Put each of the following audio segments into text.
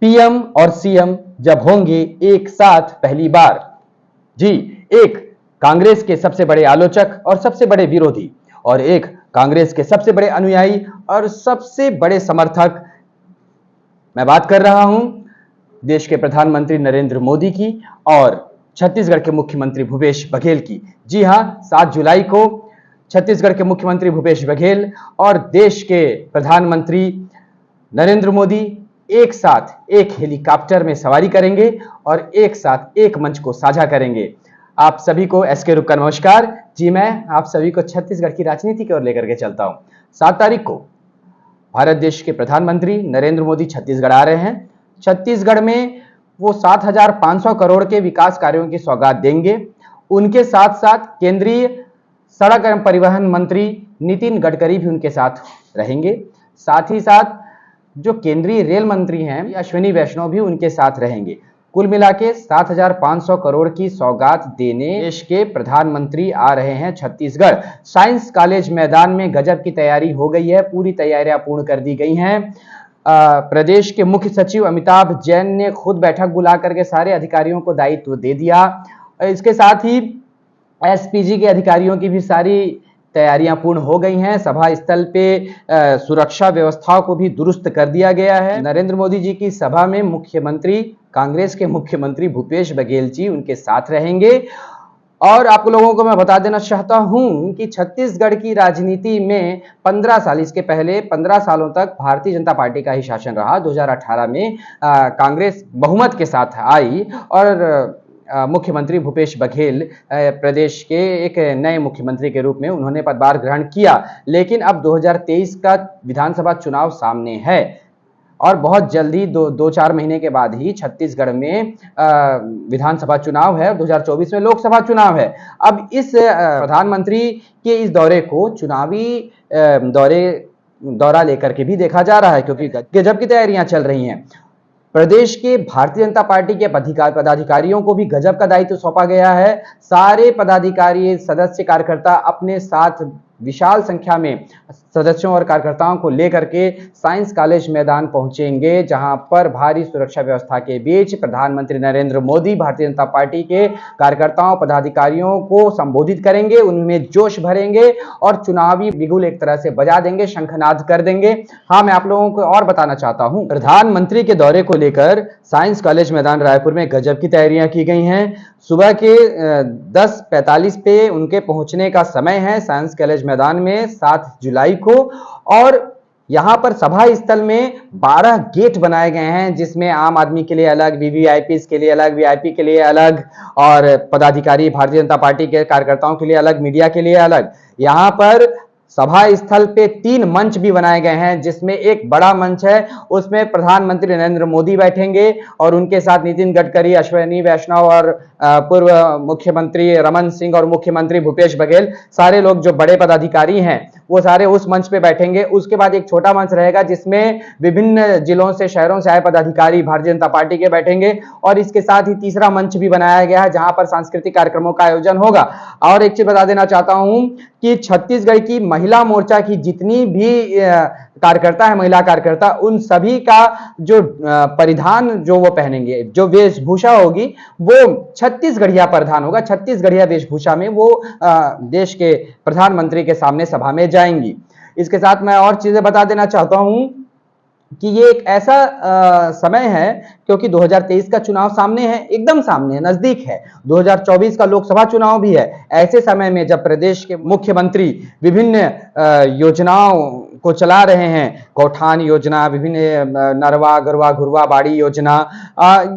PM और CM जब होंगे एक साथ पहली बार। जी, एक कांग्रेस के सबसे बड़े आलोचक और सबसे बड़े विरोधी और एक कांग्रेस के सबसे बड़े अनुयायी और सबसे बड़े समर्थक, मैं बात कर रहा हूं देश के प्रधानमंत्री नरेंद्र मोदी की और छत्तीसगढ़ के मुख्यमंत्री भूपेश बघेल की। जी हां, 7 जुलाई को छत्तीसगढ़ के मुख्यमंत्री भूपेश बघेल और देश के प्रधानमंत्री नरेंद्र मोदी एक साथ एक हेलीकॉप्टर में सवारी करेंगे और एक साथ एक मंच को साझा करेंगे। आप सभी को एसके रूप का नमस्कार। जी, मैं आप सभी को छत्तीसगढ़ की राजनीति की ओर लेकर के चलता हूं। 7 तारीख को भारत देश के प्रधानमंत्री नरेंद्र मोदी छत्तीसगढ़ आ रहे हैं। छत्तीसगढ़ में वो 7,500 करोड़ के विकास कार्यों की सौगात देंगे। उनके साथ साथ केंद्रीय सड़क एवं परिवहन मंत्री नितिन गडकरी भी उनके साथ रहेंगे। साथ ही साथ जो केंद्रीय रेल मंत्री हैं अश्विनी वैष्णव भी उनके साथ रहेंगे। कुल मिला के 7,500 करोड़ की सौगात देने देश के प्रधानमंत्री आ रहे हैं छत्तीसगढ़। साइंस कॉलेज मैदान में गजब की तैयारी हो गई है, पूरी तैयारियां पूर्ण कर दी गई हैं। प्रदेश के मुख्य सचिव अमिताभ जैन ने खुद बैठक बुला करके सारे अधिकारियों को दायित्व दे दिया। इसके साथ ही एसपीजी के अधिकारियों की भी सारी तैयारियां पूर्ण हो गई हैं। सभा स्थल पे सुरक्षा व्यवस्थाओं को भी दुरुस्त कर दिया गया है। नरेंद्र मोदी जी की सभा में मुख्यमंत्री, कांग्रेस के मुख्यमंत्री भूपेश बघेल जी उनके साथ रहेंगे। और आप लोगों को मैं बता देना चाहता हूं कि छत्तीसगढ़ की राजनीति में 15 साल, इसके पहले 15 सालों तक भारतीय जनता पार्टी का ही शासन रहा। 2018 में कांग्रेस बहुमत के साथ आई और मुख्यमंत्री भूपेश बघेल प्रदेश के एक नए मुख्यमंत्री के रूप में उन्होंने पदभार ग्रहण किया। लेकिन अब 2023 का विधानसभा चुनाव सामने है और बहुत जल्दी 2-4 महीने के बाद ही छत्तीसगढ़ में विधानसभा चुनाव है। 2024 में लोकसभा चुनाव है। अब इस प्रधानमंत्री के इस दौरे को चुनावी दौरा लेकर के भी देखा जा रहा है, क्योंकि गजब की तैयारियां चल रही हैं। प्रदेश के भारतीय जनता पार्टी के पदाधिकारियों को भी गजब का दायित्व सौंपा गया है। सारे पदाधिकारी, सदस्य, कार्यकर्ता अपने साथ विशाल संख्या में सदस्यों और कार्यकर्ताओं को लेकर के साइंस कॉलेज मैदान पहुंचेंगे, जहां पर भारी सुरक्षा व्यवस्था के बीच प्रधानमंत्री नरेंद्र मोदी भारतीय जनता पार्टी के कार्यकर्ताओं, पदाधिकारियों को संबोधित करेंगे, उनमें जोश भरेंगे और चुनावी बिगुल एक तरह से बजा देंगे, शंखनाद कर देंगे। हाँ, मैं आप लोगों को और बताना चाहता हूं, प्रधानमंत्री के दौरे को लेकर साइंस कॉलेज मैदान रायपुर में गजब की तैयारियां की गई हैं। सुबह के 10:45 पे उनके पहुंचने का समय है साइंस कॉलेज मैदान में 7 जुलाई को। और यहां पर सभा स्थल में 12 गेट बनाए गए हैं, जिसमें आम आदमी के लिए अलग, वीवीआईपी के लिए अलग, वीआईपी के लिए अलग और पदाधिकारी भारतीय जनता पार्टी के कार्यकर्ताओं के लिए अलग, मीडिया के लिए अलग। यहां पर सभा स्थल पे 3 मंच भी बनाए गए हैं, जिसमें एक बड़ा मंच है, उसमें प्रधानमंत्री नरेंद्र मोदी बैठेंगे और उनके साथ नितिन गडकरी, अश्विनी वैष्णव और पूर्व मुख्यमंत्री रमन सिंह और मुख्यमंत्री भूपेश बघेल, सारे लोग जो बड़े पदाधिकारी हैं वो सारे उस मंच पे बैठेंगे। उसके बाद एक छोटा मंच रहेगा जिसमें विभिन्न जिलों से, शहरों से आए पदाधिकारी भारतीय जनता पार्टी के बैठेंगे। और इसके साथ ही तीसरा मंच भी बनाया गया है जहां पर सांस्कृतिक कार्यक्रमों का आयोजन होगा। और एक चीज बता देना चाहता हूं कि छत्तीसगढ़ की महिला मोर्चा की जितनी भी कार्यकर्ता है, महिला कार्यकर्ता, उन सभी का जो परिधान जो वो पहनेंगे, जो वेशभूषा होगी, वो छत्तीसगढ़िया परिधान होगा। छत्तीसगढ़िया वेशभूषा में वो देश के प्रधानमंत्री के सामने सभा में जाएंगी। इसके साथ मैं और चीजें बता देना चाहता हूं कि ये एक ऐसा समय है, क्योंकि 2023 का चुनाव सामने है, एकदम सामने है, नजदीक है। 2024 का लोकसभा चुनाव भी है। ऐसे समय में जब प्रदेश के मुख्यमंत्री विभिन्न योजनाओं को चला रहे हैं, गौठान योजना, विभिन्न नरवा, गरवा, घुरवा, बाड़ी योजना,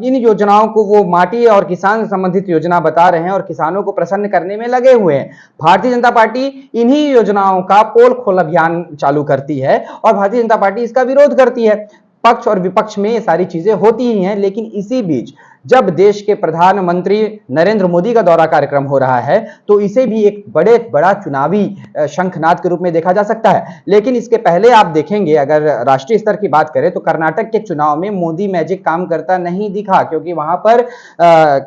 इन योजनाओं को वो माटी और किसान संबंधित योजना बता रहे हैं और किसानों को प्रसन्न करने में लगे हुए हैं। भारतीय जनता पार्टी इन्हीं योजनाओं का पोल खोल अभियान चालू करती है और भारतीय जनता पार्टी इसका विरोध करती है। पक्ष और विपक्ष में ये सारी चीजें होती ही हैं, लेकिन इसी बीच जब देश के प्रधानमंत्री नरेंद्र मोदी का दौरा कार्यक्रम हो रहा है तो इसे भी एक बड़ा चुनावी शंखनाद के रूप में देखा जा सकता है। लेकिन इसके पहले आप देखेंगे, अगर राष्ट्रीय स्तर की बात करें तो कर्नाटक के चुनाव में मोदी मैजिक काम करता नहीं दिखा, क्योंकि वहां पर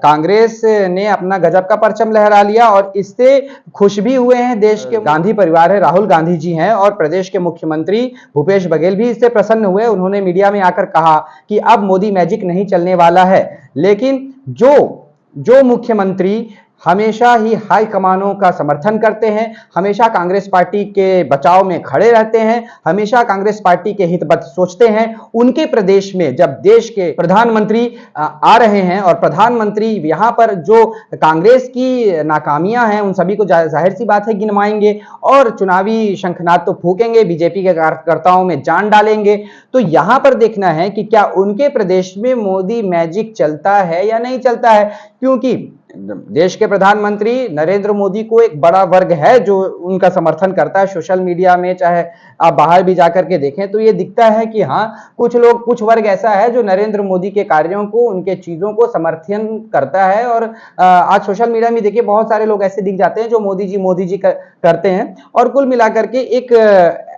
कांग्रेस ने अपना गजब का परचम लहरा लिया और इससे खुश भी हुए हैं देश के गांधी परिवार है, राहुल गांधी जी हैं, और प्रदेश के मुख्यमंत्री भूपेश बघेल भी इससे प्रसन्न हुए। उन्होंने मीडिया में आकर कहा कि अब मोदी मैजिक नहीं चलने वाला है। लेकिन जो मुख्यमंत्री हमेशा ही हाई कमानों का समर्थन करते हैं, हमेशा कांग्रेस पार्टी के बचाव में खड़े रहते हैं, हमेशा कांग्रेस पार्टी के हित बद सोचते हैं, उनके प्रदेश में जब देश के प्रधानमंत्री आ रहे हैं और प्रधानमंत्री यहां पर जो कांग्रेस की नाकामियां हैं उन सभी को जाहिर सी बात है गिनवाएंगे और चुनावी शंखनाद तो फूकेंगे, बीजेपी के कार्यकर्ताओं में जान डालेंगे। तो यहां पर देखना है कि क्या उनके प्रदेश में मोदी मैजिक चलता है या नहीं चलता है, क्योंकि देश के प्रधानमंत्री नरेंद्र मोदी को एक बड़ा वर्ग है जो उनका समर्थन करता है सोशल मीडिया में, चाहे आप बाहर भी जाकर के देखें तो ये दिखता है कि हाँ, कुछ वर्ग ऐसा है जो नरेंद्र मोदी के कार्यों को, उनके चीजों को समर्थन करता है। और आज सोशल मीडिया में देखिए बहुत सारे लोग ऐसे दिख जाते हैं जो मोदी जी करते हैं, और कुल मिलाकर के एक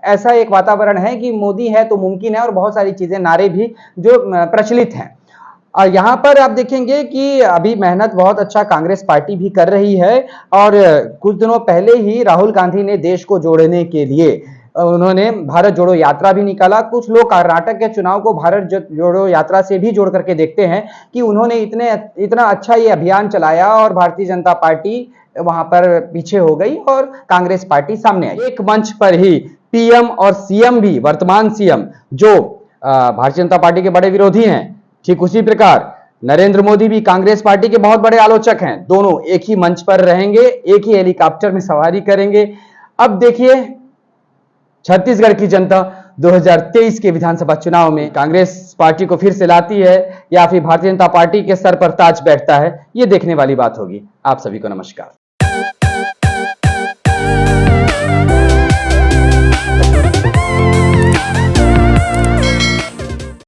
ऐसा एक वातावरण है कि मोदी है तो मुमकिन है, और बहुत सारी चीजें, नारे भी जो प्रचलित हैं। और यहां पर आप देखेंगे कि अभी मेहनत बहुत अच्छा कांग्रेस पार्टी भी कर रही है, और कुछ दिनों पहले ही राहुल गांधी ने देश को जोड़ने के लिए उन्होंने भारत जोड़ो यात्रा भी निकाला। कुछ लोग कर्नाटक के चुनाव को भारत जोड़ो यात्रा से भी जोड़ करके देखते हैं कि उन्होंने इतना अच्छा ये अभियान चलाया और भारतीय जनता पार्टी वहां पर पीछे हो गई और कांग्रेस पार्टी सामने आई। एक मंच पर ही पीएम और सीएम भी, वर्तमान सीएम जो भारतीय जनता पार्टी के बड़े विरोधी हैं, ठीक उसी प्रकार नरेंद्र मोदी भी कांग्रेस पार्टी के बहुत बड़े आलोचक हैं। दोनों एक ही मंच पर रहेंगे, एक ही हेलीकॉप्टर में सवारी करेंगे। अब देखिए छत्तीसगढ़ की जनता 2023 के विधानसभा चुनाव में कांग्रेस पार्टी को फिर से लाती है या फिर भारतीय जनता पार्टी के सर पर ताज बैठता है, ये देखने वाली बात होगी। आप सभी को नमस्कार।